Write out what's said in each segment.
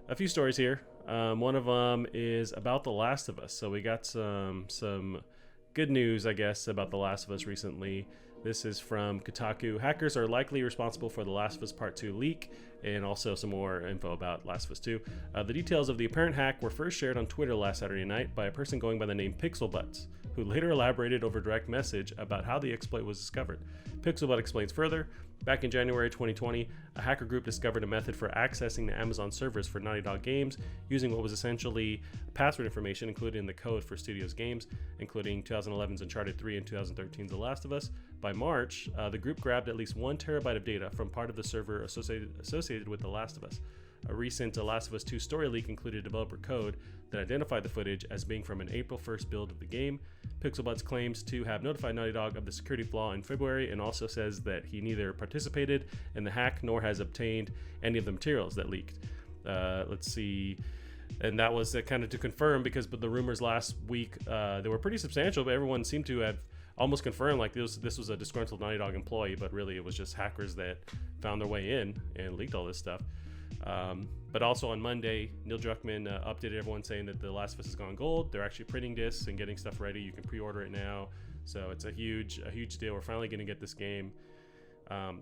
a few stories here. One of them is about The Last of Us. So we got some good news, I guess, about The Last of Us recently. This is from Kotaku. Hackers are likely responsible for The Last of Us Part 2 leak, and also some more info about Last of Us 2. The details of the apparent hack were first shared on Twitter last Saturday night by a person going by the name Pixelbutts, who later elaborated over direct message about how the exploit was discovered. Pixelbutt explains further. Back in January 2020, a hacker group discovered a method for accessing the Amazon servers for Naughty Dog games using what was essentially password information included in the code for studio's games, including 2011's Uncharted 3 and 2013's The Last of Us. By March, the group grabbed at least 1 terabyte of data from part of the server associated with The Last of Us. A recent The Last of Us 2 story leak included developer code that identified the footage as being from an April 1st build of the game. Pixelbutts claims to have notified Naughty Dog of the security flaw in February, and also says that he neither participated in the hack nor has obtained any of the materials that leaked. Let's see. And that was kind of to confirm, because the rumors last week, they were pretty substantial, but everyone seemed to have almost confirmed like this was a disgruntled Naughty Dog employee, but really it was just hackers that found their way in and leaked all this stuff. But also on Monday, Neil Druckmann updated everyone saying that The Last of Us has gone gold. They're actually printing discs and getting stuff ready. You can pre-order it now. So it's a huge deal. We're finally going to get this game.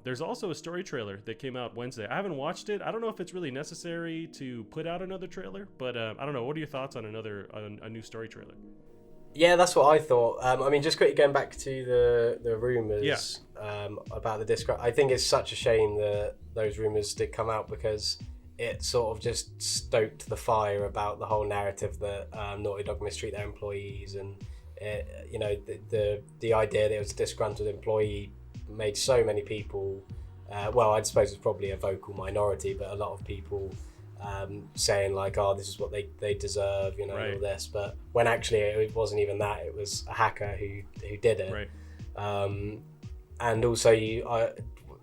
There's also a story trailer that came out Wednesday. I haven't watched it. I don't know if it's really necessary to put out another trailer, but I don't know. What are your thoughts on a new story trailer? Yeah, that's what I thought. I mean, just quickly going back to the rumours about the disc. I think it's such a shame that those rumours did come out, because it sort of just stoked the fire about the whole narrative that Naughty Dog mistreat their employees, and the idea that it was a disgruntled employee made so many people, well, I suppose it's probably a vocal minority, but a lot of people saying like, oh, this is what they deserve, right. And all this. But when actually it wasn't even that, it was a hacker who did it. Right. And also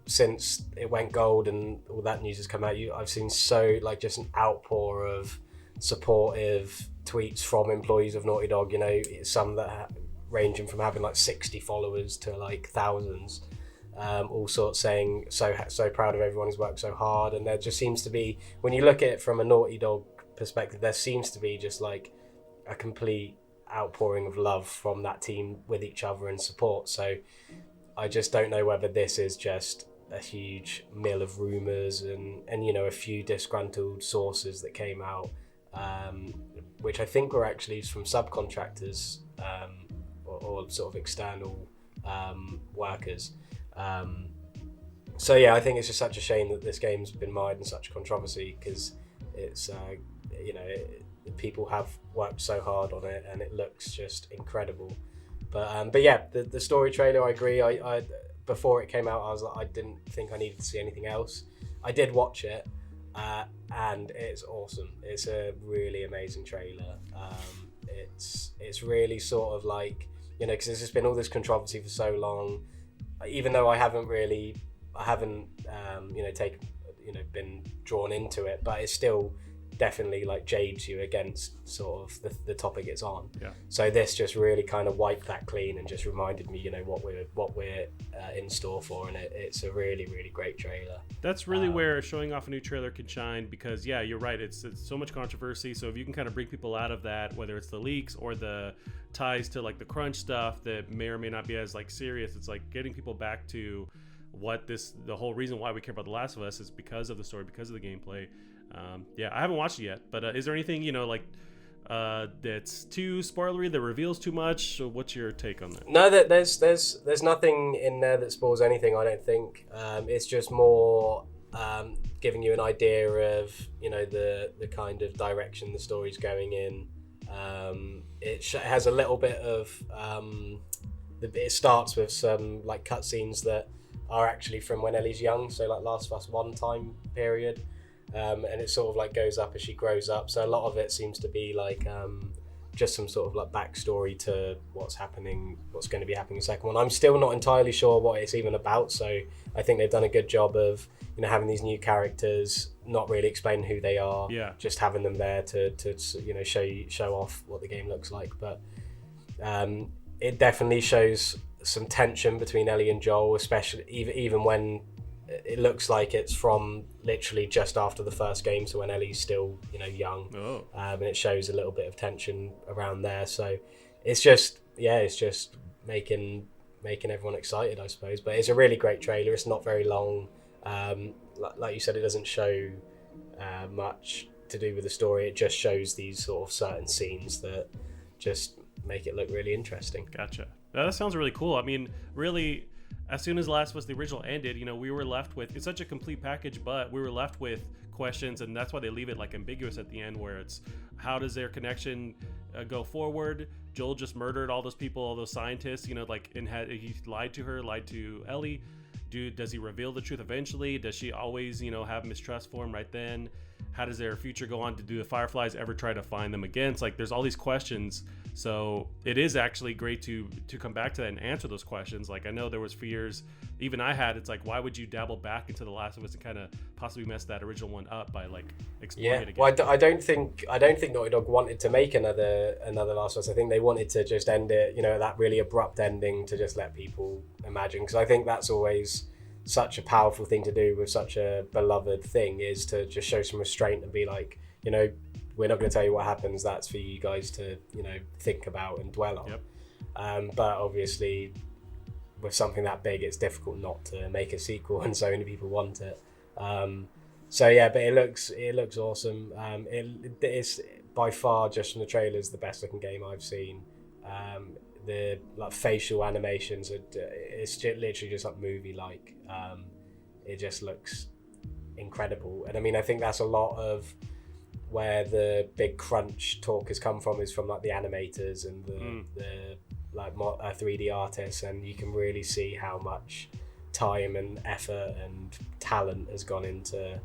since it went gold and all that news has come out, I've seen just an outpour of supportive tweets from employees of Naughty Dog, some that ranging from having like 60 followers to like thousands, all sorts saying so proud of everyone who's worked so hard. And there just seems to be, when you look at it from a Naughty Dog perspective, there seems to be just like a complete outpouring of love from that team with each other and support. So I just don't know whether this is just a huge mill of rumours and a few disgruntled sources that came out, which I think were actually from subcontractors or sort of external workers. So yeah, I think it's just such a shame that this game's been mired in such controversy, because it's people have worked so hard on it and it looks just incredible. But yeah, the story trailer, I agree. I before it came out, I was like, I didn't think I needed to see anything else. I did watch it, and it's awesome. It's a really amazing trailer. It's really sort of like, because there's just been all this controversy for so long. Even though I haven't been drawn into it, but it's still definitely like jades you against sort of the topic it's on. Yeah. So this just really kind of wiped that clean and just reminded me, what we're in store for, and it's a really, really great trailer. That's really where showing off a new trailer can shine, because yeah, you're right. It's so much controversy. So if you can kind of bring people out of that, whether it's the leaks or the ties to like the crunch stuff that may or may not be as like serious, it's like getting people back to the whole reason why we care about The Last of Us is because of the story, because of the gameplay. Yeah, I haven't watched it yet, but is there anything that's too spoilery, that reveals too much? So what's your take on that? No, there's nothing in there that spoils anything, I don't think. It's just more giving you an idea of the kind of direction the story's going in. It has a little bit of it starts with some like cutscenes that are actually from when Ellie's young, so like Last of Us 1 time period. And it sort of like goes up as she grows up. So a lot of it seems to be like just some sort of like backstory to what's going to be happening in the second one. I'm still not entirely sure what it's even about. So I think they've done a good job of having these new characters, not really explaining who they are, just having them there to show off what the game looks like. But it definitely shows some tension between Ellie and Joel, especially even when it looks like it's from literally just after the first game, so when Ellie's still, young. Oh. And it shows a little bit of tension around there. So it's just making everyone excited, I suppose. But it's a really great trailer. It's not very long. Like you said, it doesn't show much to do with the story. It just shows these sort of certain scenes that just make it look really interesting. Gotcha. That sounds really cool. I mean, really, as soon as Last of Us the original ended, we were left with, it's such a complete package, but we were left with questions, and that's why they leave it like ambiguous at the end, where it's how does their connection go forward? Joel just murdered all those people, all those scientists, and he lied to her, lied to Ellie. Does he reveal the truth eventually? Does she always, have mistrust for him right then? How does their future go on? Do the Fireflies ever try to find them again? It's like there's all these questions. So it is actually great to come back to that and answer those questions. Like I know there was fears, even I had. It's like, why would you dabble back into The Last of Us and kind of possibly mess that original one up by like exploring it again? Well, I don't think Naughty Dog wanted to make another Last of Us. I think they wanted to just end it, that really abrupt ending to just let people imagine. Because I think that's always such a powerful thing to do with such a beloved thing, is to just show some restraint and be like, we're not going to tell you what happens. That's for you guys to, think about and dwell on. Yep. But obviously, with something that big, it's difficult not to make a sequel, and so many people want it. But it looks awesome. It's by far, just from the trailers, the best looking game I've seen. The facial animations, it's literally just like movie like. It just looks incredible, and I mean, I think that's a lot of where the big crunch talk has come from, is from like the animators and the 3D artists, and you can really see how much time and effort and talent has gone into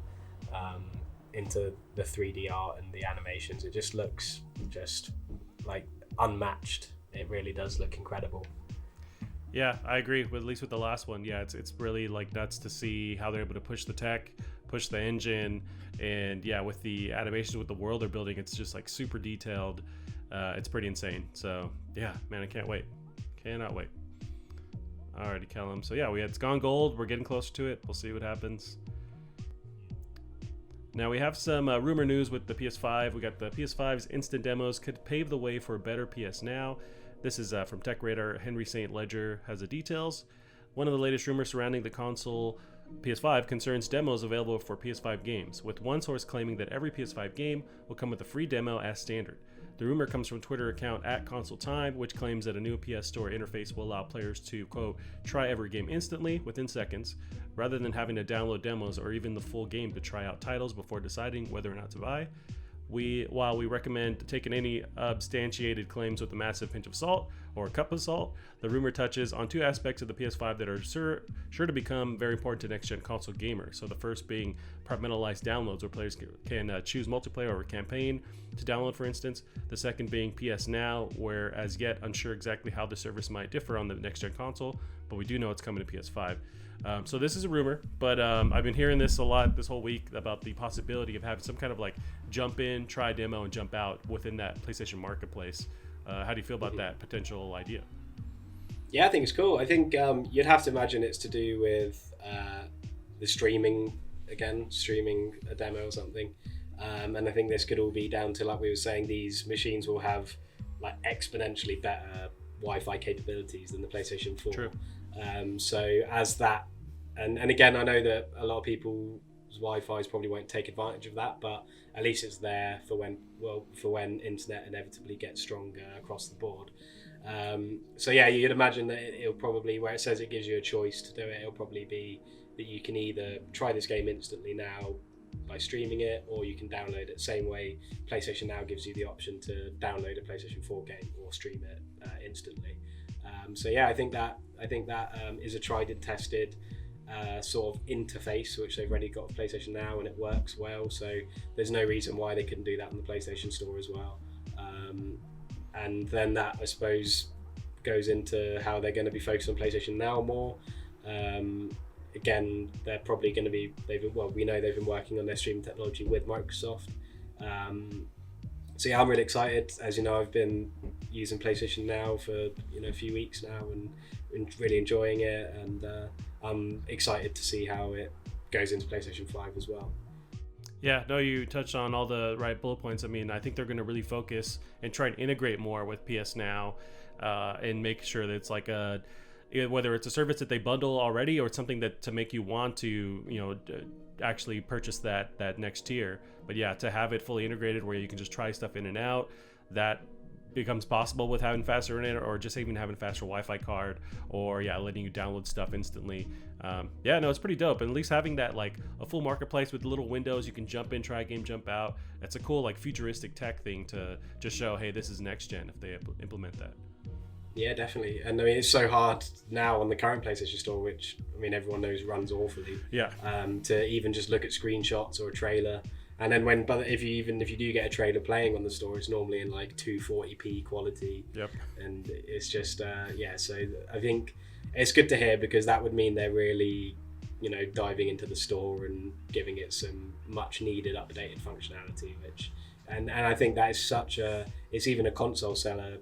the 3D art and the animations. It just looks like unmatched. It really does look incredible. Yeah, I agree. At least with the last one, it's really like nuts to see how they're able to push the tech, push the engine, and with the animations, with the world they're building, it's just like super detailed. It's pretty insane. So yeah, man, I can't wait. Cannot wait. Alrighty, Callum. So it's gone gold. We're getting closer to it. We'll see what happens. Now we have some rumor news with the PS5. We got the PS5's instant demos could pave the way for a better PS Now. This is from Tech Radar. Henry St. Ledger has the details. One of the latest rumors surrounding the console PS5 concerns demos available for PS5 games, with one source claiming that every PS5 game will come with a free demo as standard. The rumor comes from Twitter account @ConsoleTime, which claims that a new PS Store interface will allow players to, quote, try every game instantly within seconds, rather than having to download demos or even the full game to try out titles before deciding whether or not to buy. While we recommend taking any substantiated claims with a massive pinch of salt or a cup of salt, the rumor touches on two aspects of the PS5 that are sure to become very important to next-gen console gamers. So the first being compartmentalized downloads, where players can choose multiplayer or campaign to download, for instance. The second being PS Now, where as yet unsure exactly how the service might differ on the next-gen console, but we do know it's coming to PS5. So this is a rumor, but I've been hearing this a lot this whole week about the possibility of having some kind of like jump in, try demo, and jump out within that PlayStation Marketplace. How do you feel about that potential idea? Yeah, I think it's cool. I think you'd have to imagine it's to do with the streaming a demo or something. And I think this could all be down to, like we were saying, these machines will have like exponentially better Wi-Fi capabilities than the PlayStation 4. True. So as that, and again, I know that a lot of people's Wi-Fi's probably won't take advantage of that, but at least it's there for when internet inevitably gets stronger across the board. So yeah, you'd imagine that it'll probably, where it says it gives you a choice to do it, it'll probably be that you can either try this game instantly now by streaming it, or you can download it. Same way PlayStation Now gives you the option to download a PlayStation 4 game or stream it instantly. So yeah, I think that is a tried and tested sort of interface which they've already got with PlayStation Now, and it works well. So there's no reason why they couldn't do that on the PlayStation Store as well. And then that, I suppose, goes into how they're going to be focused on PlayStation Now more. Again, they're probably going to be. We know they've been working on their streaming technology with Microsoft. So yeah, I'm really excited. As you know, I've been using PlayStation Now for a few weeks now, and really enjoying it. And I'm excited to see how it goes into PlayStation 5 as well. Yeah, no, you touched on all the right bullet points. I mean, I think they're going to really focus and try and integrate more with PS Now, and make sure that it's like whether it's a service that they bundle already or it's something that to make you want to, actually purchase that next tier. But yeah, to have it fully integrated where you can just try stuff in and out, that becomes possible with having faster internet, or just even having a faster Wi-Fi card, or letting you download stuff instantly. It's pretty dope. And at least having that, like a full marketplace with little windows you can jump in, try a game, jump out. That's a cool, like, futuristic tech thing to just show, hey, this is next gen if they implement that. Yeah, definitely. And I mean, it's so hard now on the current PlayStation Store, which everyone knows runs awfully. Yeah. To even just look at screenshots or a trailer. And then if you do get a trailer playing on the store, it's normally in like 240p quality. Yep. And it's just so I think it's good to hear, because that would mean they're really diving into the store and giving it some much needed updated functionality, and I think that is it's even a console seller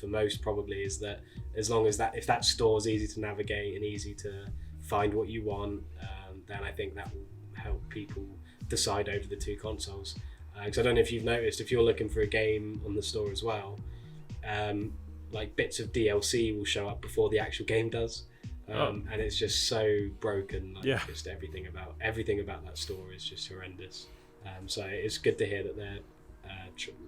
for most, probably, is that as long as if that store is easy to navigate and easy to find what you want, then I think that will help people decide over the two consoles. Because I don't know if you've noticed, if you're looking for a game on the store as well, like bits of DLC will show up before the actual game does, and it's just so broken. Just everything about that store is just horrendous. So it's good to hear that they're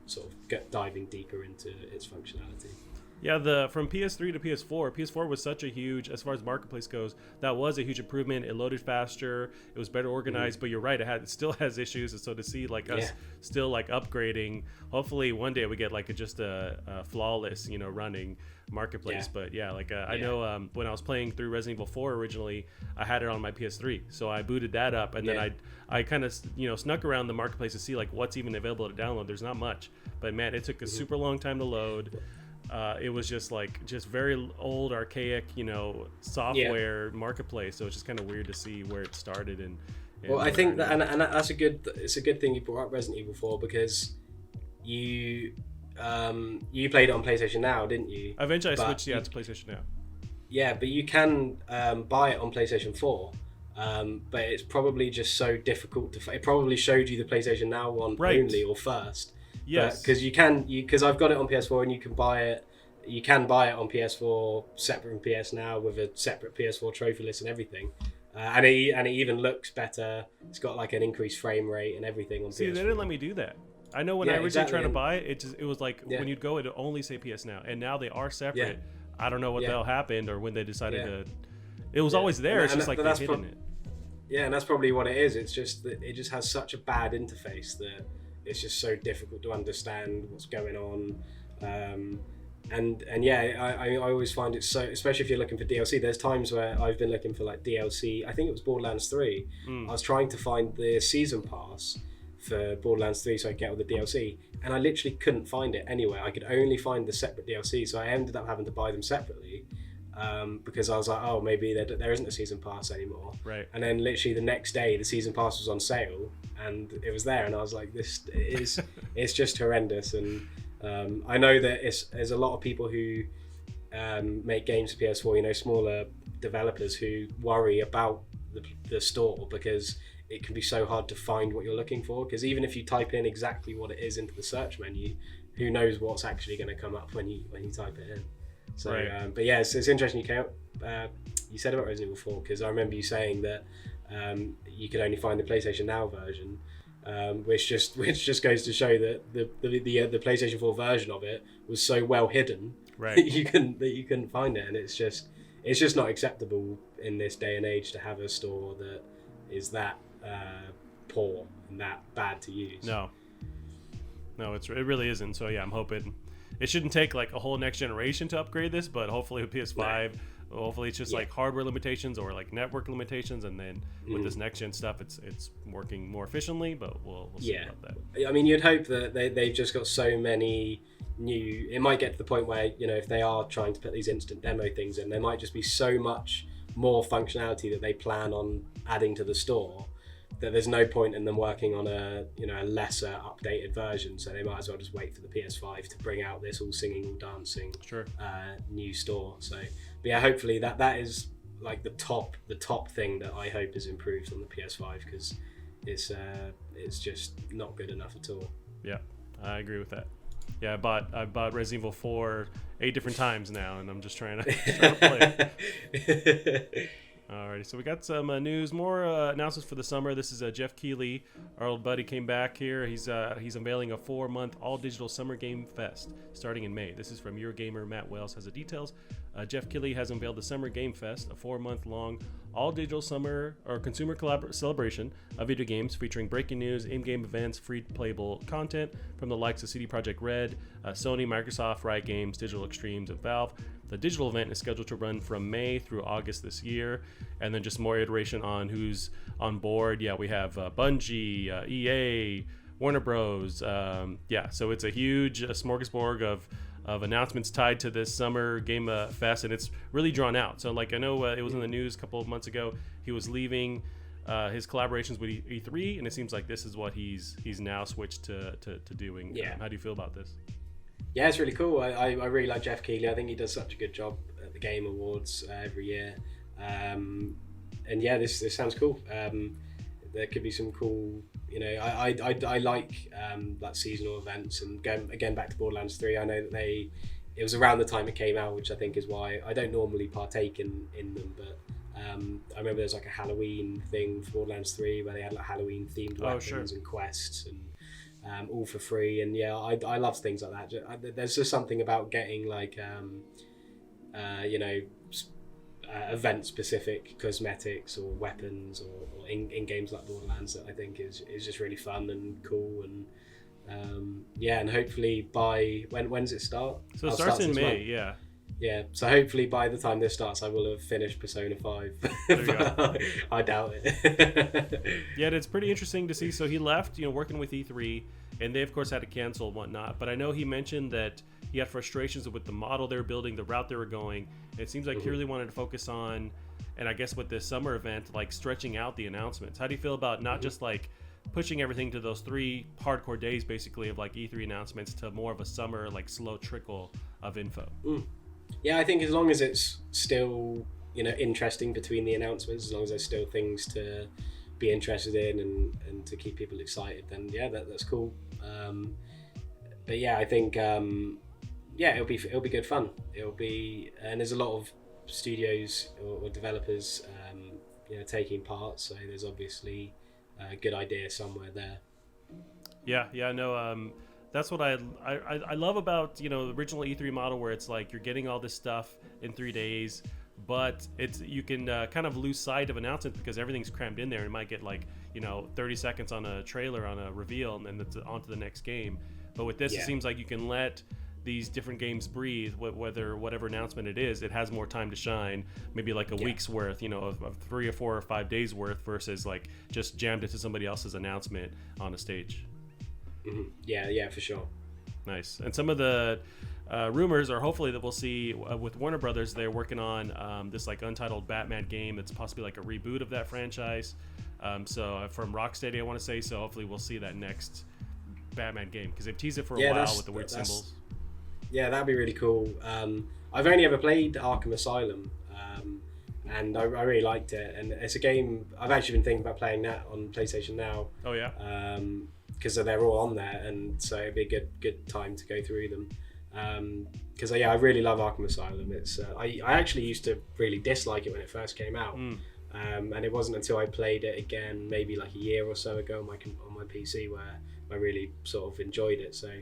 sort of diving deeper into its functionality. Yeah, from PS3 to PS4 was such a huge, as far as marketplace goes, that was a huge improvement. It loaded faster, it was better organized, but you're right, it still has issues. And so to see us still like upgrading, hopefully one day we get like just a flawless, running marketplace. But I know when I was playing through Resident Evil 4 originally, I had it on my PS3, so I booted that up, and then I kind of snuck around the marketplace to see like what's even available to download. There's not much, but man, it took a super long time to load. It was just very old, archaic, software marketplace. So it's just kind of weird to see where it started. And well, I think that, and that's it's a good thing you brought up Resident Evil 4, because you played it on PlayStation Now, didn't you? Eventually, I switched to PlayStation Now. Yeah, but you can buy it on PlayStation 4. But it's probably just so difficult to. It probably showed you the PlayStation Now one only or first. Yes, because I've got it on PS4, and you can buy it. You can buy it on PS4 separate from PS Now with a separate PS4 trophy list and everything, and it even looks better. It's got like an increased frame rate and everything on PS4. See, they didn't let me do that. I know when I originally tried to buy it, it was like when you'd go, it'd only say PS Now, and now they are separate. Yeah. I don't know what the hell happened, or when they decided to. It was always there. It's just like they're hidden it. Yeah, and that's probably what it is. It's just that it just has such a bad interface that it's just so difficult to understand what's going on. I always find it so, especially if you're looking for DLC. There's times where I've been looking for like DLC. I think it was Borderlands 3. I was trying to find the season pass for Borderlands 3 so I could get all the DLC, and I literally couldn't find it anywhere. I could only find the separate DLC, so I ended up having to buy them separately. Because I was like, oh, maybe there isn't a season pass anymore. Right. And then literally the next day, the season pass was on sale, and it was there, and I was like, it's just horrendous. And I know that there's a lot of people who make games for PS4, smaller developers who worry about the store, because it can be so hard to find what you're looking for. Because even if you type in exactly what it is into the search menu, who knows what's actually going to come up when you type it in. So, right. But yeah, it's interesting you said about Resident Evil 4, because I remember you saying that you could only find the PlayStation Now version, which just goes to show that the PlayStation 4 version of it was so well hidden that you couldn't find it, and it's just not acceptable in this day and age to have a store that is that poor and that bad to use. No, it really isn't. So yeah, I'm hoping. It shouldn't take like a whole next generation to upgrade this, but hopefully with PS5, hopefully it's just like hardware limitations or like network limitations, and then with this next gen stuff, it's working more efficiently. But we'll see about that. I mean, you'd hope that they've just got so many new. It might get to the point where if they are trying to put these instant demo things in, there might just be so much more functionality that they plan on adding to the store that there's no point in them working on a lesser updated version, so they might as well just wait for the PS5 to bring out this all singing, all dancing new store. So, but yeah, hopefully that is like the top thing that I hope is improved on the PS5, because it's just not good enough at all. Yeah, I agree with that. Yeah, I bought Resident Evil 4 8 different times now, and I'm just trying to play it. Alrighty, so we got some news, more announcements for the summer. This is Geoff Keighley, our old buddy, came back here. He's unveiling a 4-month all-digital summer game fest starting in May. This is from Eurogamer. Matt Wells has the details. Geoff Keighley has unveiled the Summer Game Fest, a 4-month-long all-digital summer or consumer celebration of video games featuring breaking news, in-game events, free playable content from the likes of CD Projekt Red, Sony, Microsoft, Riot Games, Digital Extremes, and Valve. The digital event is scheduled to run from May through August this year, and then just more iteration on who's on board. Yeah, we have Bungie, EA, Warner Bros. So it's a huge smorgasbord of announcements tied to this summer game fest, and it's really drawn out. So like I know it was in the news a couple of months ago. He was leaving his collaborations with E3, and it seems like this is what he's now switched to doing. Yeah. How do you feel about this? Yeah, it's really cool. I really like Geoff Keighley. I think he does such a good job at the Game Awards every year. And yeah, this sounds cool. There could be some cool, I like like seasonal events, and again back to Borderlands 3. I know that it was around the time it came out, which I think is why I don't normally partake in them, but I remember there's like a Halloween thing for Borderlands 3 where they had like Halloween themed weapons and quests and all for free. And yeah, I love things like that. There's just something about getting like event specific cosmetics or weapons or in games like Borderlands that I think is just really fun and cool. And and hopefully by when's it start? So it starts in May. Yeah, so hopefully by the time this starts, I will have finished Persona 5. There you go. I doubt it. Yeah, it's pretty interesting to see. So he left, working with E3, and they, of course, had to cancel and whatnot. But I know he mentioned that he had frustrations with the model they were building, the route they were going. And it seems like he really wanted to focus on, and I guess with this summer event, like stretching out the announcements. How do you feel about not just like pushing everything to those 3 hardcore days, basically, of like E3 announcements to more of a summer, like slow trickle of info? Yeah, I think as long as it's still, interesting between the announcements, as long as there's still things to be interested in and to keep people excited, then yeah, that's cool. But yeah, I think it'll be good fun. And there's a lot of studios or developers taking part, so there's obviously a good idea somewhere there. Yeah, no. That's what I love about the original E3 model, where it's like you're getting all this stuff in 3 days, but you can kind of lose sight of announcements because everything's crammed in there. It might get like 30 seconds on a trailer on a reveal, and then it's on to the next game. But with this, it seems like you can let these different games breathe. Whatever announcement it is, it has more time to shine. Maybe like a week's worth, of 3 or 4 or 5 days worth, versus like just jammed into somebody else's announcement on a stage. Yeah, for sure. Nice. And some of the rumors are hopefully that we'll see with Warner Brothers, they're working on this like untitled Batman game that's possibly like a reboot of that franchise. So from Rocksteady, I want to say. So hopefully we'll see that next Batman game, because they've teased it for a while with the weird symbols. Yeah, that'd be really cool. I've only ever played Arkham Asylum, and I really liked it. And it's a game I've actually been thinking about playing that on PlayStation Now. Oh yeah. Because they're all on there, and so it'd be a good time to go through them. Because I really love Arkham Asylum. It's I actually used to really dislike it when it first came out, and it wasn't until I played it again maybe like a year or so ago on my PC where I really sort of enjoyed it. So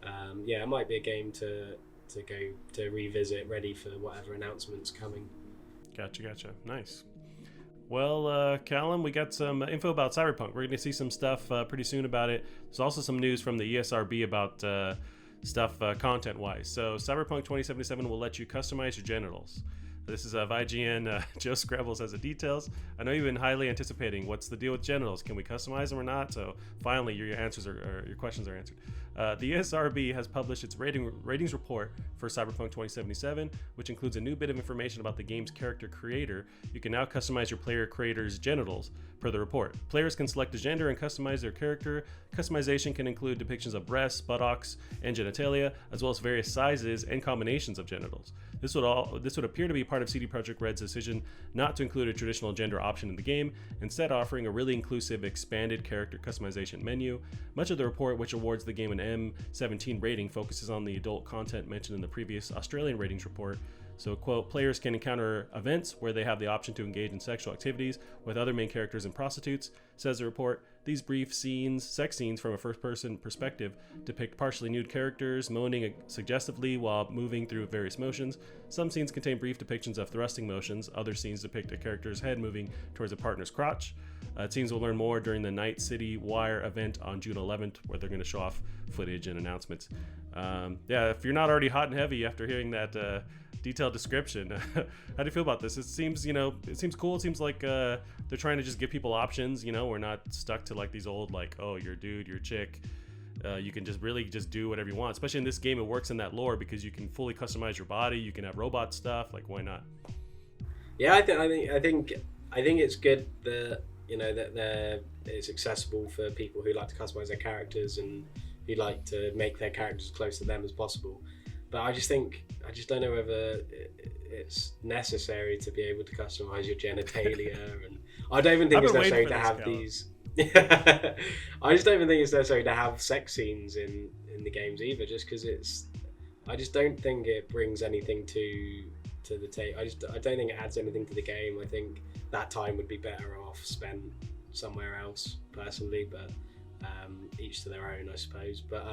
it might be a game to go to revisit, ready for whatever announcements coming. Gotcha. Nice. Well, Callum, we got some info about Cyberpunk. We're going to see some stuff pretty soon about it. There's also some news from the ESRB about stuff content-wise. So Cyberpunk 2077 will let you customize your genitals. This is IGN. Joe Scrabbles has the details. I know you've been highly anticipating what's the deal with genitals. Can we customize them or not? So finally, your questions are answered. The ESRB has published its ratings report for Cyberpunk 2077, which includes a new bit of information about the game's character creator. You can now customize your player creator's genitals. Per the report, players can select a gender and customize their character. Customization can include depictions of breasts, buttocks, and genitalia, as well as various sizes and combinations of genitals. This would appear to be part of CD Projekt Red's decision not to include a traditional gender option in the game, instead offering a really inclusive, expanded character customization menu. Much of the report, which awards the game an M17 rating, focuses on the adult content mentioned in the previous Australian ratings report. So, quote, players can encounter events where they have the option to engage in sexual activities with other main characters and prostitutes, says the report. These brief sex scenes from a first-person perspective, depict partially nude characters moaning suggestively while moving through various motions. Some scenes contain brief depictions of thrusting motions. Other scenes depict a character's head moving towards a partner's crotch. Teens will learn more during the Night City Wire event on June 11th, where they're going to show off footage and announcements. If you're not already hot and heavy after hearing that detailed description, how do you feel about this? It seems cool. It seems like they're trying to just give people options. We're not stuck to like these old, like, oh, you're a dude, you're a chick. You can just really just do whatever you want. Especially in this game, it works in that lore because you can fully customize your body. You can have robot stuff. Like, why not? Yeah, I think it's good that that it's accessible for people who like to customize their characters and who like to make their characters as close to them as possible. But I just don't know whether it's necessary to be able to customize your genitalia, and I don't even think it's necessary to have these. I just don't even think it's necessary to have sex scenes in the games either, just because I just don't think it brings anything to the table. I don't think it adds anything to the game. I think that time would be better off spent somewhere else, personally. But each to their own, I suppose. But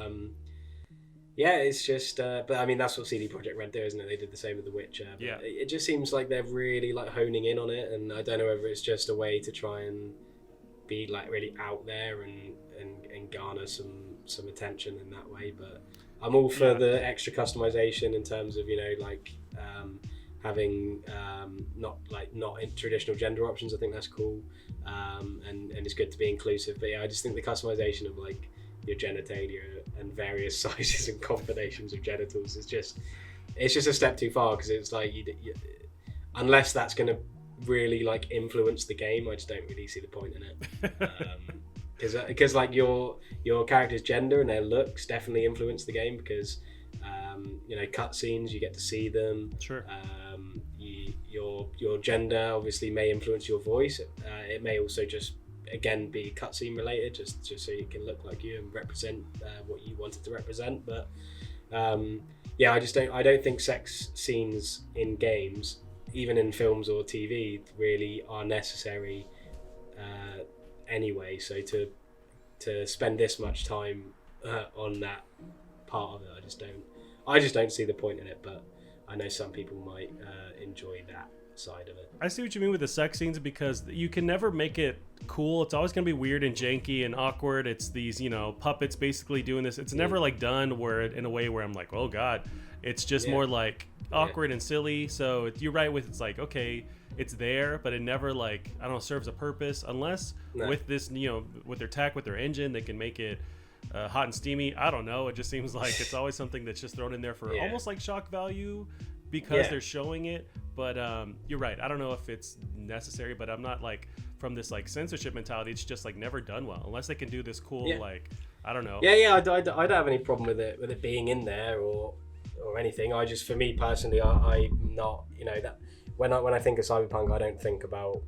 yeah, it's just. But I mean, that's what CD Projekt Red do, isn't it? They did the same with The Witcher. But yeah. It just seems like they're really like honing in on it, and I don't know whether it's just a way to try and be like really out there and garner some attention in that way. But I'm all for the extra customization in terms of having not in traditional gender options. I think that's cool, and it's good to be inclusive. But yeah, I just think the customization of like your genitalia and various sizes and combinations of genitals is just a step too far, because it's like you, unless that's going to really like influence the game, I just don't really see the point in it. Because like your character's gender and their looks definitely influence the game, because cutscenes, you get to see them. Sure. Your gender obviously may influence your voice. It may also just again be cutscene related, just so you can look like you and represent what you wanted to represent. But I don't think sex scenes in games, even in films or TV, really are necessary anyway. So to spend this much time on that part of it, I just don't see the point in it. But I know some people might enjoy that side of it. I see what you mean with the sex scenes, because you can never make it cool. It's always going to be weird and janky and awkward. It's these puppets basically doing this. It's never like done where in a way where I'm like, oh god. It's just more like awkward and silly. So you're right with, it's like, okay, it's there, but it never like, I don't know, serves a purpose, unless with this, with their tech, with their engine, they can make it hot and steamy. I don't know. It just seems like it's always something that's just thrown in there for almost like shock value, because they're showing it. But you're right. I don't know if it's necessary, but I'm not like from this like censorship mentality. It's just like never done well, unless they can do this cool like, I don't know. I don't have any problem with it being in there or anything. I just, for me personally, I'm not, that when I think of Cyberpunk, I don't think about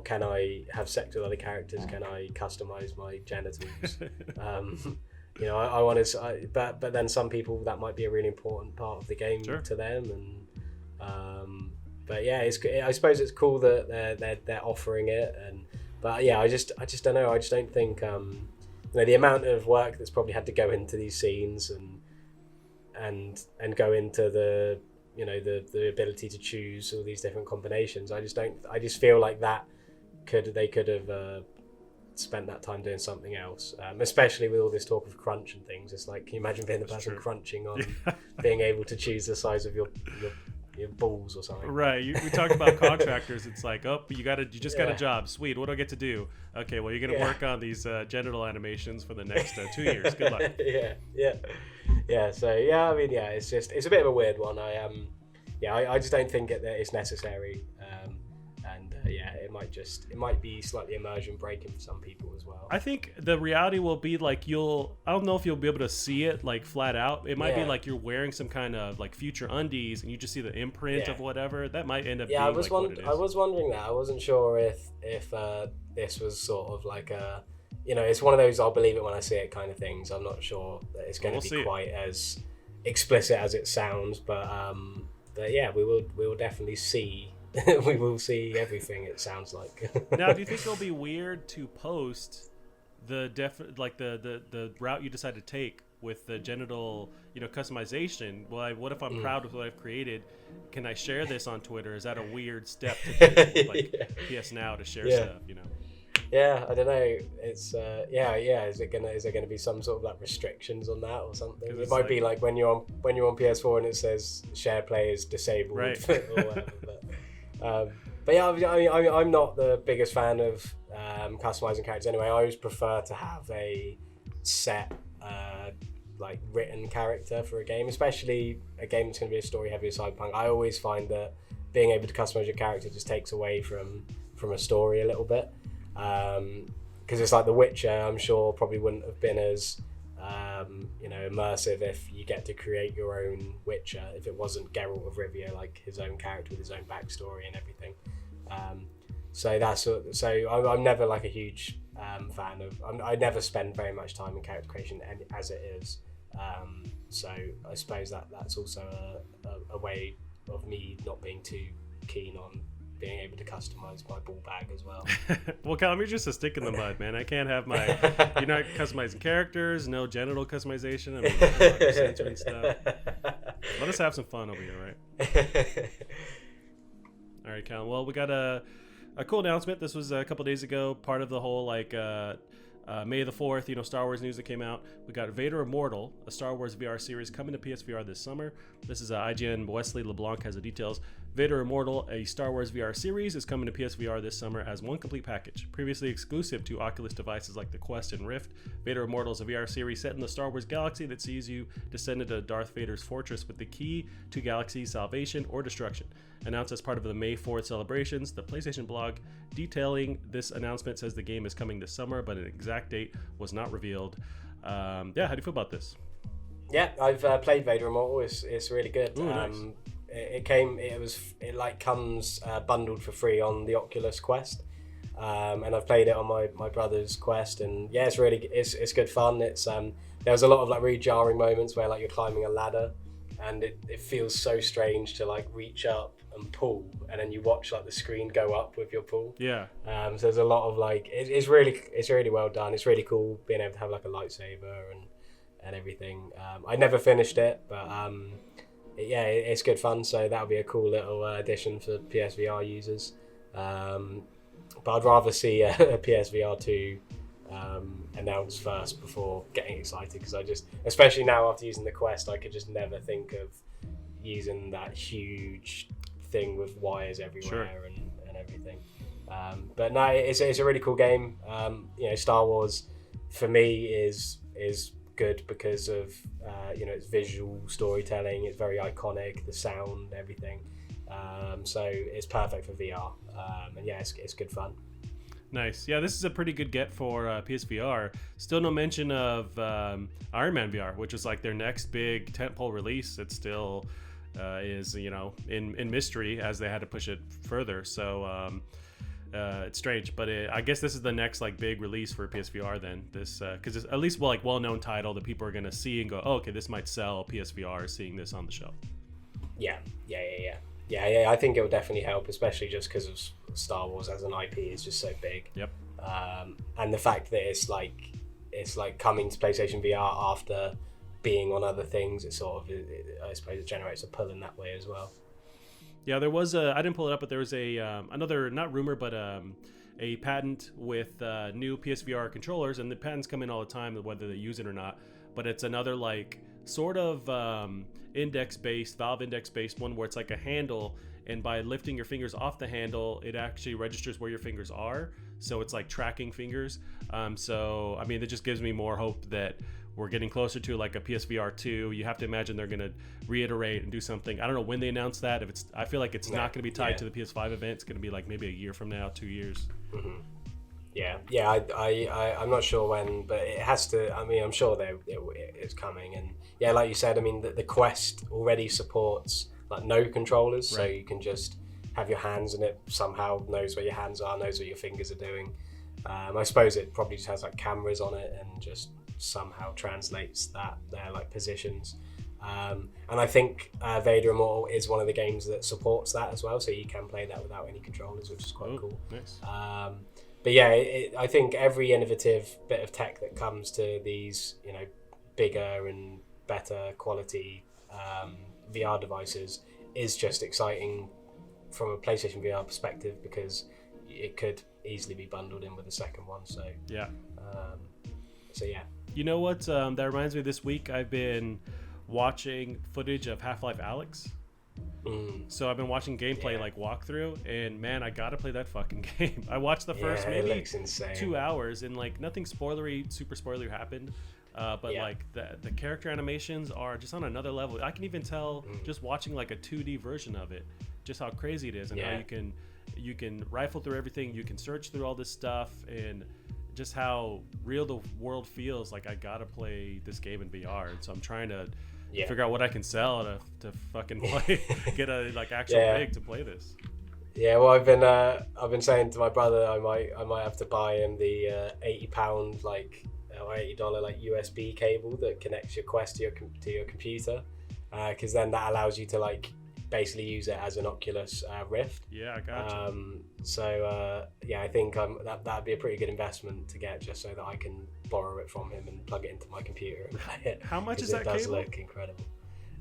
can I have sex with other characters? Can I customize my genitals? I want to, but then some people, that might be a really important part of the game to them, and but yeah, I suppose it's cool that they're offering it, but yeah, I just don't know. I just don't think the amount of work that's probably had to go into these scenes and go into the the ability to choose all these different combinations. I just feel like they could have spent that time doing something else, especially with all this talk of crunch and things. It's like, can you imagine being the person crunching on being able to choose the size of your balls or something? Right. We talked about contractors. It's like, you just got a job. Sweet. What do I get to do? Okay, well, you're gonna work on these genital animations for the next 2 years. Good luck. Yeah. So I mean, it's a bit of a weird one. I just don't think it's necessary, and it might be slightly immersion breaking for some people as well. I think the reality will be like I don't know if you'll be able to see it like flat out. It might be like you're wearing some kind of like future undies and you just see the imprint of whatever. That might end up being what it is. I was wondering that. I wasn't sure if this was sort of like a, it's one of those I'll believe it when I see it kind of things. I'm not sure that it's going to be quite as explicit as it sounds, but yeah, we will definitely see. We will see everything, it sounds like. Now, do you think it'll be weird to post the route you decide to take with the genital, customization? Well, what if I'm proud with what I've created? Can I share this on Twitter? Is that a weird step to take with PS Now to share stuff? Yeah, I don't know. It's Is there gonna be some sort of like restrictions on that or something? It might be like when you're on PS4 and it says share play is disabled, right? Or whatever. But yeah, I'm not the biggest fan of customizing characters anyway. I always prefer to have a set like written character for a game, especially a game that's going to be a story heavy Cyberpunk. I always find that being able to customize your character just takes away from a story a little bit, because it's like The Witcher. I'm sure probably wouldn't have been as immersive if you get to create your own Witcher, if it wasn't Geralt of Rivia, like his own character with his own backstory and everything. So I'm never like a huge fan of. I never spend very much time in character creation as it is. So I suppose that's also a way of me not being too keen on being able to customize my ball bag as well. Well, Callum, you're just a stick in the mud, man. I can't have you're not customizing characters, no genital customization. I mean, censoring stuff. Let us have some fun over here, right? All right, Callum. Well, we got a cool announcement. This was a couple days ago, part of the whole May the 4th, Star Wars news that came out. We got Vader Immortal, a Star Wars VR series coming to PSVR this summer. This is IGN. Wesley LeBlanc has the details. Vader Immortal, a Star Wars VR series, is coming to PSVR this summer as one complete package. Previously exclusive to Oculus devices like the Quest and Rift, Vader Immortal is a VR series set in the Star Wars galaxy that sees you descend into Darth Vader's fortress with the key to galaxy salvation or destruction. Announced as part of the May 4th celebrations, the PlayStation blog detailing this announcement says the game is coming this summer, but an exact date was not revealed. How do you feel about this? Yeah, I've played Vader Immortal. It's really good. Ooh, nice. It comes bundled for free on the Oculus Quest, and I've played it on my brother's Quest, and yeah, it's good fun. It's there was a lot of like really jarring moments where like you're climbing a ladder, and it feels so strange to like reach up and pull, and then you watch like the screen go up with your pull. Yeah. So there's a lot of like it's really well done. It's really cool being able to have like a lightsaber and everything. I never finished it, but it's good fun. So that'll be a cool little addition for PSVR users. But I'd rather see a PSVR 2 announced first before getting excited, because especially now after using the Quest, I could just never think of using that huge thing with wires everywhere and everything. But no, it's a really cool game. Star Wars for me is good because of its visual storytelling. It's very iconic, the sound, everything. So it's perfect for VR. And yeah, it's good fun. Nice. Yeah, this is a pretty good get for PSVR. Still no mention of Iron Man VR, which is like their next big tentpole release. It still is, in mystery, as they had to push it further. So it's strange, but I guess this is the next like big release for PSVR then. This because it's at least well-known title that people are going to see and go, oh, okay, this might sell PSVR, seeing this on the shelf. Yeah. I think it will definitely help, especially just because of Star Wars as an IP is just so big. Yep. And the fact that it's like coming to PlayStation VR after being on other things, I suppose it generates a pull in that way as well. Yeah, there was I didn't pull it up, but there was another, not rumor, but a patent with new PSVR controllers, and the patents come in all the time, whether they use it or not. But it's another like sort of Valve index-based one where it's like a handle, and by lifting your fingers off the handle, it actually registers where your fingers are. So it's like tracking fingers. So I mean, it just gives me more hope that we're getting closer to like a PSVR 2. You have to imagine they're going to reiterate and do something. I don't know when they announce that. If it's, I feel like it's not going to be tied to the PS5 event. It's going to be like maybe a year from now, 2 years. Mm-hmm. Yeah. I'm not sure when, but it has to. I mean, I'm sure it's coming. And yeah, like you said, I mean, the Quest already supports like no controllers, so you can just have your hands, and it somehow knows where your hands are, knows what your fingers are doing. I suppose it probably just has like cameras on it and just somehow translates their like positions. And I think Vader Immortal is one of the games that supports that as well, so you can play that without any controllers, which is quite cool. Nice. But yeah, I think every innovative bit of tech that comes to these, you know, bigger and better quality VR devices is just exciting from a PlayStation VR perspective, because it could easily be bundled in with the second one. So yeah. You know what? That reminds me. This week I've been watching footage of Half-Life Alyx. So I've been watching gameplay like walkthrough, and man, I gotta play that fucking game. I watched the first maybe 2 hours, and like nothing super spoilery happened. But like the character animations are just on another level. I can even tell just watching like a 2D version of it, just how crazy it is, and how you can rifle through everything, you can search through all this stuff, and just how real the world feels. Like I gotta play this game in VR, and so I'm trying to figure out what I can sell to fucking play, get a like actual rig to play this. Yeah, well, I've been saying to my brother I might have to buy him the £80 like or $80 like USB cable that connects your Quest to your computer, because then that allows you to like basically use it as an Oculus Rift. Yeah, I got you. I think that'd be a pretty good investment to get, just so that I can borrow it from him and plug it into my computer and play it. How much is that cable? It does look incredible.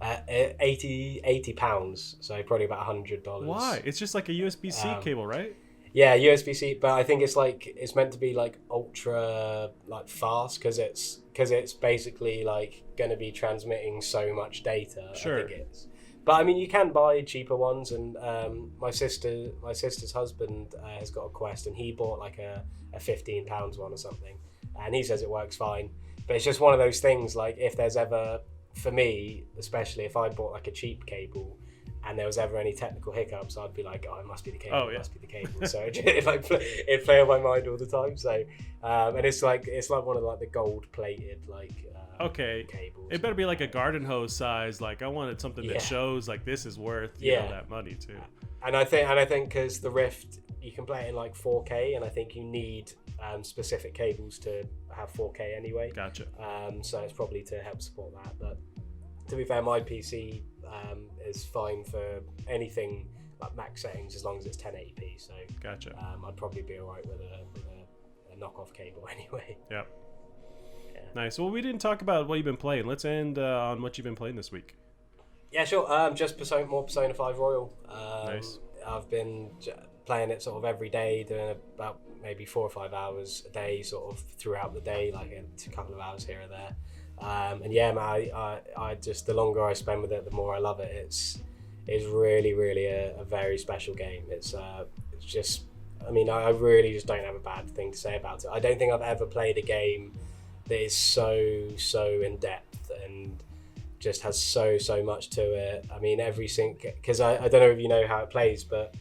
£80, so probably about $100. Why? It's just like a USB-C cable, right? Yeah, USB-C, but I think it's meant to be like ultra like fast, because it's basically like going to be transmitting so much data. Sure. I think it's. But I mean, you can buy cheaper ones, and my sister's husband has got a Quest, and he bought like a £15 one or something, and he says it works fine. But it's just one of those things, like if there's ever, for me especially, if I bought like a cheap cable and there was ever any technical hiccups, I'd be like, oh, it must be the cable. It must be the cable. So it play on my mind all the time. So and it's like one of like the gold plated like cables. It better be like a garden hose size. Like I wanted something that shows like this is worth that money too. And I think because the Rift, you can play it in like 4K, and I think you need specific cables to have 4K anyway. Gotcha. So it's probably to help support that. But to be fair, my PC is fine for anything like max settings as long as it's 1080p. So gotcha. I'd probably be alright with a knockoff cable anyway. Yep. Yeah. Nice. Well, we didn't talk about what you've been playing. Let's end on what you've been playing this week. Yeah, sure. Just more Persona 5 Royal. Nice. I've been playing it sort of every day, doing about maybe 4 or 5 hours a day, sort of throughout the day, like a couple of hours here or there. And yeah, man, I just, the longer I spend with it, the more I love it. It's really, really a very special game. It's just, I mean, I really just don't have a bad thing to say about it. I don't think I've ever played a game that is so in depth and just has so much to it. I mean, because I don't know if you know how it plays, but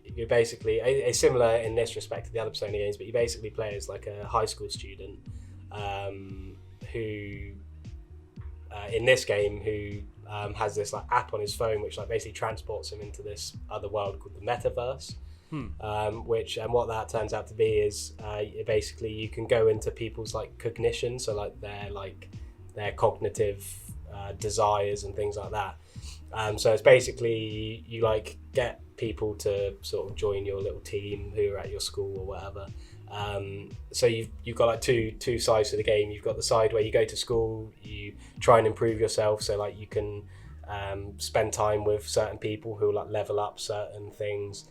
you basically, it's similar in this respect to the other Persona games, but you basically play as like a high school student who in this game who has this like app on his phone which like basically transports him into this other world called the metaverse. What that turns out to be is basically you can go into people's like cognition, so like their cognitive desires and things like that. So it's basically you like get people to sort of join your little team who are at your school or whatever. So you've got like two sides to the game. You've got the side where you go to school, you try and improve yourself, so like you can spend time with certain people who like level up certain things.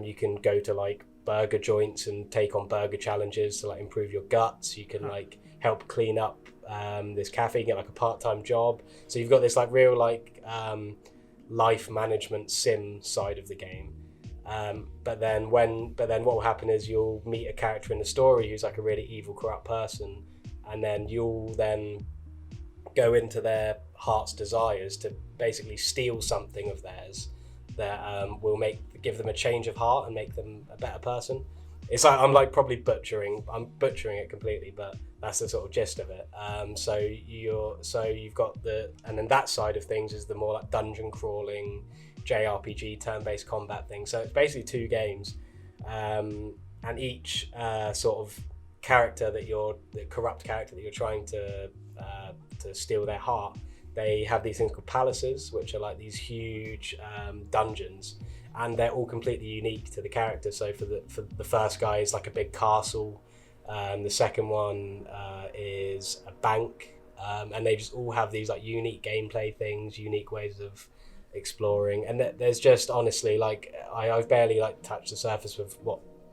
You can go to like burger joints and take on burger challenges to like improve your guts. You can like help clean up this cafe, you get like a part-time job. So you've got this like real like life management sim side of the game. But then what will happen is you'll meet a character in the story who's like a really evil, corrupt person, and then you'll then go into their heart's desires to basically steal something of theirs that will give them a change of heart and make them a better person. It's like I'm probably butchering it completely, but that's the sort of gist of it. So you've got and then that side of things is the more like dungeon crawling JRPG turn-based combat thing. So it's basically 2 games, and each sort of character the corrupt character that you're trying to steal their heart, they have these things called palaces, which are like these huge dungeons, and they're all completely unique to the character. So for the first guy is like a big castle, the second one is a bank, and they just all have these like unique gameplay things, unique ways of exploring. And there's just honestly like I've barely like touched the surface of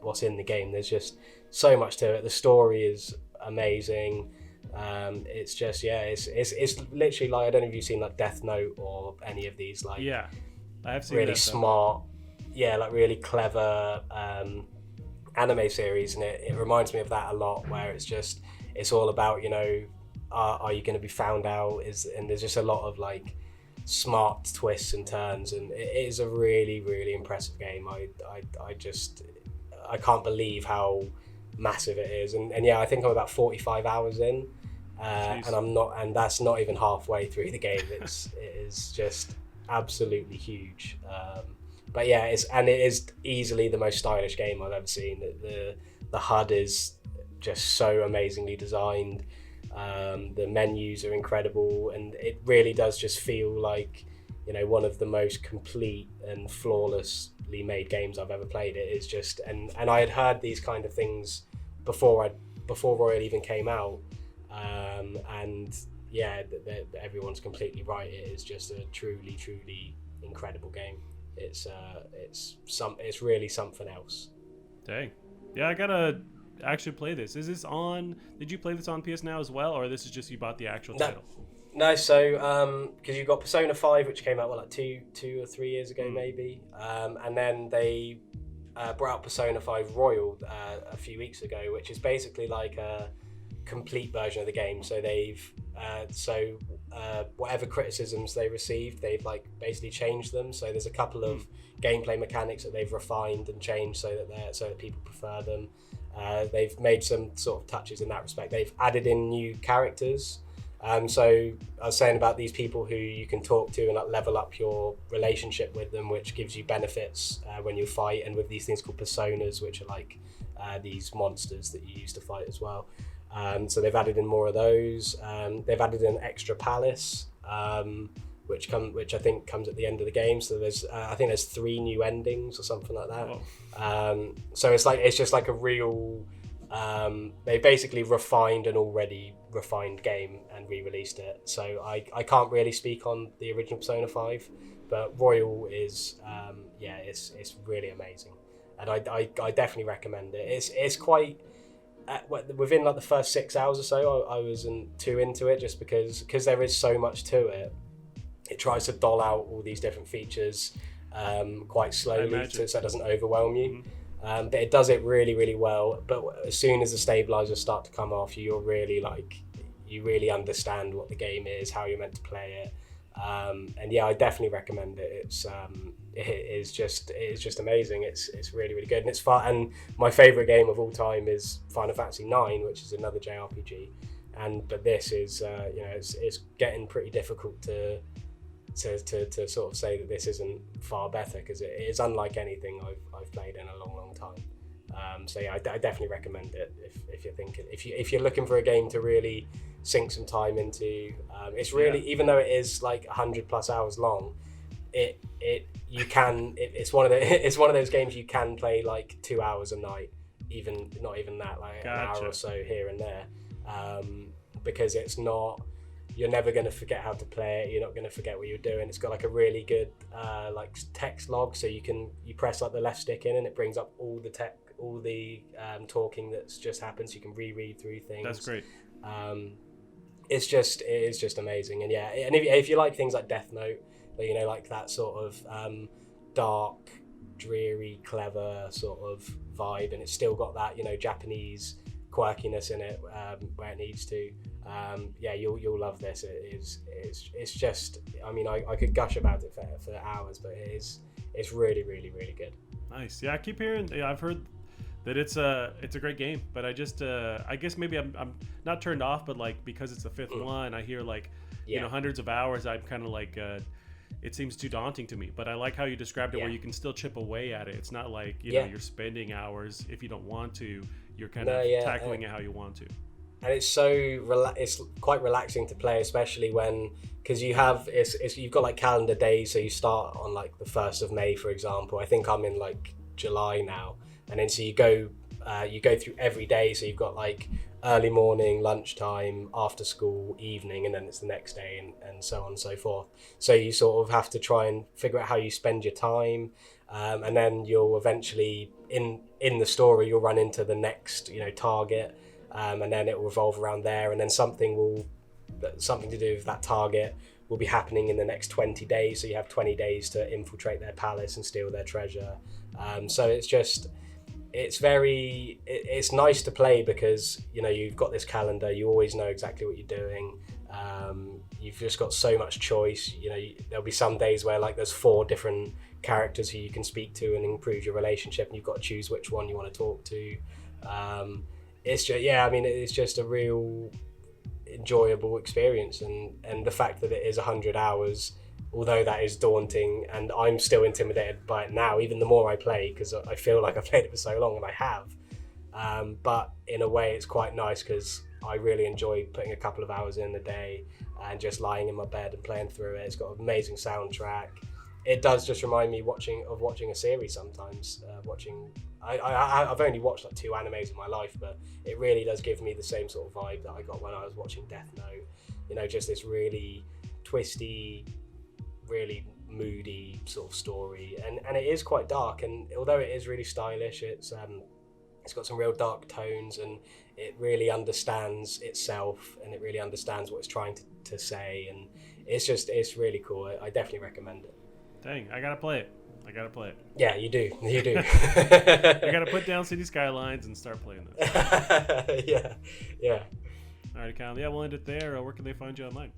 what's in the game. There's just so much to it. The story is amazing. It's just it's literally like, I don't know if you've seen like Death Note or any of these like I have seen really smart like really clever anime series, and it reminds me of that a lot, where it's all about, you know, are you going to be found out, and there's just a lot of like smart twists and turns, and it is a really, really impressive game. I can't believe how massive it is, and I think I'm about 45 hours in, and that's not even halfway through the game. It is just absolutely huge. But yeah, it is easily the most stylish game I've ever seen. The HUD is just so amazingly designed. The menus are incredible, and it really does just feel like, you know, one of the most complete and flawlessly made games I've ever played. It is just, and I had heard these kind of things before Royal even came out, and yeah, everyone's completely right. It is just a truly, truly incredible game. It's really something else. Dang. Yeah, I gotta actually play this. Is this on? Did you play this on PS Now as well, or this is just you bought the actual title? No, so because you've got Persona 5, which came out like two or 3 years ago maybe, and then they brought out Persona 5 Royal a few weeks ago, which is basically like a complete version of the game. So they've whatever criticisms they received, they've like basically changed them. So there's a couple of gameplay mechanics that they've refined and changed so that people prefer them. They've made some sort of touches in that respect. They've added in new characters. So I was saying about these people who you can talk to and like level up your relationship with them, which gives you benefits when you fight, and with these things called personas, which are like these monsters that you use to fight as well. So they've added in more of those. They've added an extra palace, which I think comes at the end of the game. So there's I think there's 3 new endings or something like that. Oh. So it's just like a real. They basically refined an already refined game and re-released it. So I can't really speak on the original Persona 5, but Royal is it's really amazing, and I definitely recommend it. It's quite within like the first 6 hours or so I wasn't too into it, just because there is so much to it. It tries to doll out all these different features quite slowly so it doesn't overwhelm you. Mm-hmm. But it does it really, really well. But as soon as the stabilizers start to come off, you really understand what the game is, how you're meant to play it. And yeah, I definitely recommend it. It is just amazing. It's really, really good, and it's fun. And my favorite game of all time is Final Fantasy 9, which is another JRPG. But this is it's getting pretty difficult to sort of say that this isn't far better, because it is unlike anything I've played in a long time. So yeah, I definitely recommend it if you're looking for a game to really sink some time into. It's really, even though it is like 100+ hours long, it's one of those games you can play like 2 hours a night, not even that, like an hour or so here and there, because it's not. You're never going to forget how to play it. You're not going to forget what you're doing. It's got like a really good like text log, so you press like the left stick in and it brings up all the talking that's just happened, so you can reread through things. That's great. It is just amazing. And yeah, and if you like things like Death Note, you know, like that sort of dark, dreary, clever sort of vibe, and it's still got that, you know, Japanese quirkiness in it where it needs to. Yeah, you'll love this. It's just, I mean, I could gush about it for hours, but it's really, really, really good. Nice. Yeah, I keep hearing. Yeah, I've heard that it's a great game, but I just I guess maybe I'm not turned off, but like because it's the fifth one, I hear like you know, hundreds of hours. I'm kind of like it seems too daunting to me. But I like how you described it, where you can still chip away at it. It's not like you know you're spending hours if you don't want to. You're kind of tackling it how you want to. And it's so it's quite relaxing to play, especially when, because you have you've got like calendar days, so you start on like the 1st of May, for example. I think I'm in like July now, and then so you go through every day. So you've got like early morning, lunchtime, after school, evening, and then it's the next day, and so on and so forth. So you sort of have to try and figure out how you spend your time, and then you'll eventually in the story you'll run into the next target. And then it will revolve around there, and then something to do with that target will be happening in the next 20 days. So you have 20 days to infiltrate their palace and steal their treasure. So it's nice to play because you've got this calendar. You always know exactly what you're doing. You've just got so much choice. There'll be some days where like there's 4 different characters who you can speak to and improve your relationship, and you've got to choose which one you want to talk to. It's just, it's just a real enjoyable experience, and the fact that it is 100 hours, although that is daunting, and I'm still intimidated by it now, even the more I play, because I feel like I've played it for so long, and I have. But in a way, it's quite nice because I really enjoy putting a couple of hours in a day and just lying in my bed and playing through it. It's got an amazing soundtrack. It does just remind me of watching a series sometimes. I've only watched like 2 animes in my life, but it really does give me the same sort of vibe that I got when I was watching Death Note. Just this really twisty, really moody sort of story, and it is quite dark. And although it is really stylish, it's got some real dark tones, and it really understands itself, and it really understands what it's trying to say, and it's really cool. I definitely recommend it. Dang, I gotta play it. Yeah, you do. I gotta put down City Skylines and start playing this. Yeah. All right, Kyle. Yeah, we'll end it there. Where can they find you online?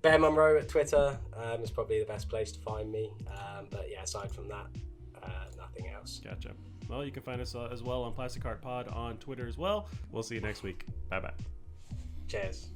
Bear Munro at Twitter is probably the best place to find me. But yeah, aside from that, nothing else. Gotcha. Well, you can find us as well on Plastic Heart Pod on Twitter as well. We'll see you next week. Bye-bye. Cheers.